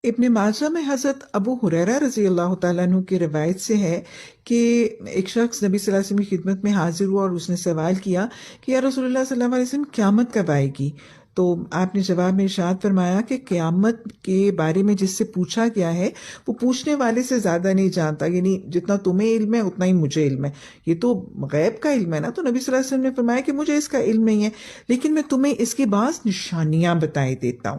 ابن ماجہ میں حضرت ابو ہریرہ رضی اللہ تعالیٰ عنہ کی روایت سے ہے کہ ایک شخص نبی صلی اللہ علیہ وسلم کی خدمت میں حاضر ہوا اور اس نے سوال کیا کہ یا رسول اللہ صلی اللہ علیہ وسلم قیامت کب آئے گی؟ تو آپ نے جواب میں ارشاد فرمایا کہ قیامت کے بارے میں جس سے پوچھا گیا ہے وہ پوچھنے والے سے زیادہ نہیں جانتا، یعنی جتنا تمہیں علم ہے اتنا ہی مجھے علم ہے، یہ تو غیب کا علم ہے نا۔ تو نبی صلی اللہ علیہ وسلم نے فرمایا کہ مجھے اس کا علم نہیں ہے، لیکن میں تمہیں اس کی بعض نشانیاں بتائے دیتا ہوں۔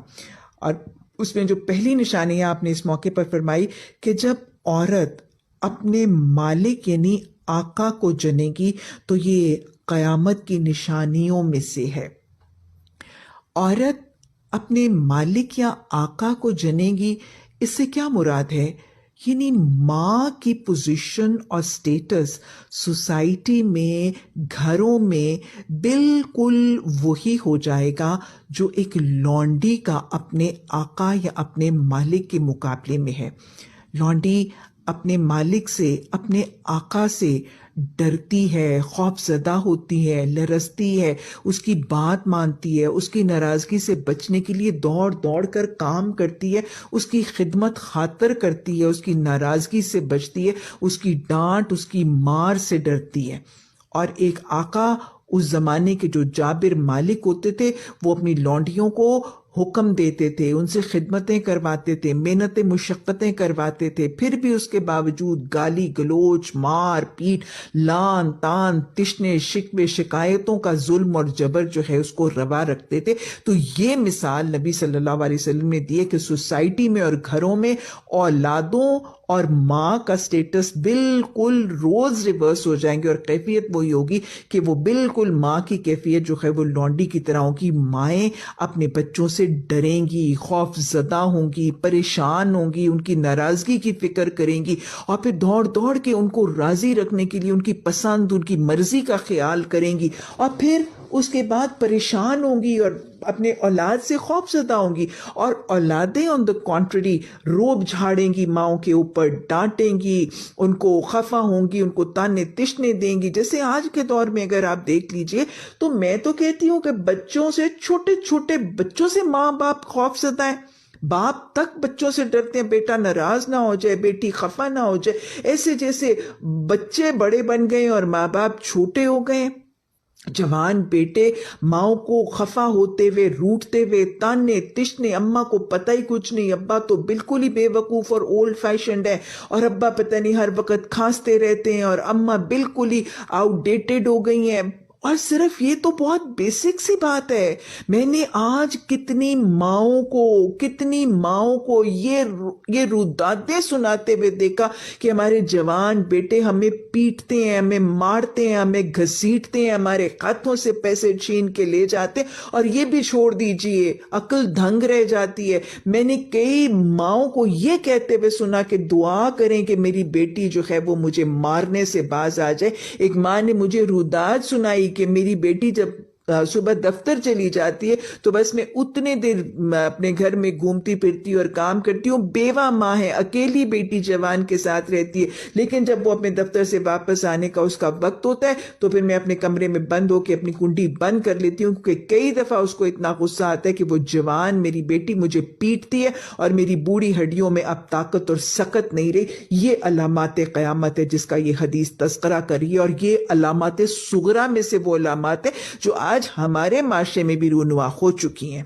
اور اس میں جو پہلی نشانی آپ نے اس موقع پر فرمائی کہ جب عورت اپنے مالک یعنی آقا کو جنے گی تو یہ قیامت کی نشانیوں میں سے ہے۔ عورت اپنے مالک یا آقا کو جنے گی، اس سے کیا مراد ہے؟ یعنی ماں کی پوزیشن اور سٹیٹس سوسائٹی میں، گھروں میں بالکل وہی ہو جائے گا جو ایک لونڈی کا اپنے آقا یا اپنے مالک کے مقابلے میں ہے۔ لونڈی اپنے مالک سے، اپنے آقا سے ڈرتی ہے، خوف زدہ ہوتی ہے، لرزتی ہے، اس کی بات مانتی ہے، اس کی ناراضگی سے بچنے کے لیے دوڑ دوڑ کر کام کرتی ہے، اس کی خدمت خاطر کرتی ہے، اس کی ناراضگی سے بچتی ہے، اس کی ڈانٹ، اس کی مار سے ڈرتی ہے۔ اور ایک آقا اس زمانے کے جو جابر مالک ہوتے تھے وہ اپنی لونڈیوں کو حکم دیتے تھے، ان سے خدمتیں کرواتے تھے، محنتیں مشقتیں کرواتے تھے، پھر بھی اس کے باوجود گالی گلوچ، مار پیٹ، لان تان، تشنے شکوے شکایتوں کا ظلم اور جبر جو ہے اس کو روا رکھتے تھے۔ تو یہ مثال نبی صلی اللہ علیہ وسلم نے دی ہے کہ سوسائٹی میں اور گھروں میں اولادوں اور ماں کا سٹیٹس بالکل روز ریورس ہو جائیں گے، اور کیفیت وہی ہوگی کہ وہ بالکل ماں کی کیفیت جو ہے وہ لونڈی کی طرح ہوگی۔ مائیں اپنے بچوں سے ڈریں گی، خوف زدہ ہوں گی، پریشان ہوں گی، ان کی ناراضگی کی فکر کریں گی، اور پھر دوڑ دوڑ کے ان کو راضی رکھنے کے لیے ان کی پسند، ان کی مرضی کا خیال کریں گی، اور پھر اس کے بعد پریشان ہوں گی اور اپنے اولاد سے خوف زدہ ہوں گی۔ اور اولادیں آن دا کانٹری روب جھاڑیں گی، ماؤں کے اوپر ڈانٹیں گی، ان کو خفا ہوں گی، ان کو تانے تشنے دیں گی۔ جیسے آج کے دور میں اگر آپ دیکھ لیجئے تو میں تو کہتی ہوں کہ بچوں سے، چھوٹے چھوٹے بچوں سے ماں باپ خوف زدہ ہیں، باپ تک بچوں سے ڈرتے ہیں، بیٹا ناراض نہ ہو جائے، بیٹی خفا نہ ہو جائے، ایسے جیسے بچے بڑے بن گئے اور ماں باپ چھوٹے ہو گئے۔ جوان بیٹے ماؤں کو خفا ہوتے ہوئے، روٹتے ہوئے، تانے تشنے، اماں کو پتہ ہی کچھ نہیں، ابا تو بالکل ہی بے وقوف اور اولڈ فیشنڈ ہے، اور ابا پتہ نہیں ہر وقت کھانستے رہتے ہیں، اور اماں بالکل ہی آؤٹ ڈیٹڈ ہو گئی ہیں۔ اور صرف یہ تو بہت بیسک سی بات ہے، میں نے آج کتنی ماؤں کو یہ رودادیں سناتے ہوئے دیکھا کہ ہمارے جوان بیٹے ہمیں پیٹتے ہیں، ہمیں مارتے ہیں، ہمیں گھسیٹتے ہیں، ہمارے ہاتھوں سے پیسے چھین کے لے جاتے ہیں، اور یہ بھی چھوڑ دیجئے، عقل دھنگ رہ جاتی ہے۔ میں نے کئی ماؤں کو یہ کہتے ہوئے سنا کہ دعا کریں کہ میری بیٹی جو ہے وہ مجھے مارنے سے باز آ جائے۔ ایک ماں نے مجھے روداد سنائی کہ میری بیٹی جب صبح دفتر چلی جاتی ہے تو بس میں اتنے دیر اپنے گھر میں گھومتی پھرتی اور کام کرتی ہوں، بیوہ ماں ہے، اکیلی بیٹی جوان کے ساتھ رہتی ہے، لیکن جب وہ اپنے دفتر سے واپس آنے کا اس کا وقت ہوتا ہے تو پھر میں اپنے کمرے میں بند ہو کے اپنی کنڈی بند کر لیتی ہوں، کیونکہ کئی دفعہ اس کو اتنا غصہ آتا ہے کہ وہ جوان میری بیٹی مجھے پیٹتی ہے اور میری بوڑھی ہڈیوں میں اب طاقت اور سکت نہیں رہی۔ یہ علامات قیامت ہے جس کا یہ حدیث تذکرہ کری ہے، اور یہ علامات صغرا میں سے وہ علامات ہیں جو آج ہمارے معاشرے میں بھی رونما ہو چکی ہیں۔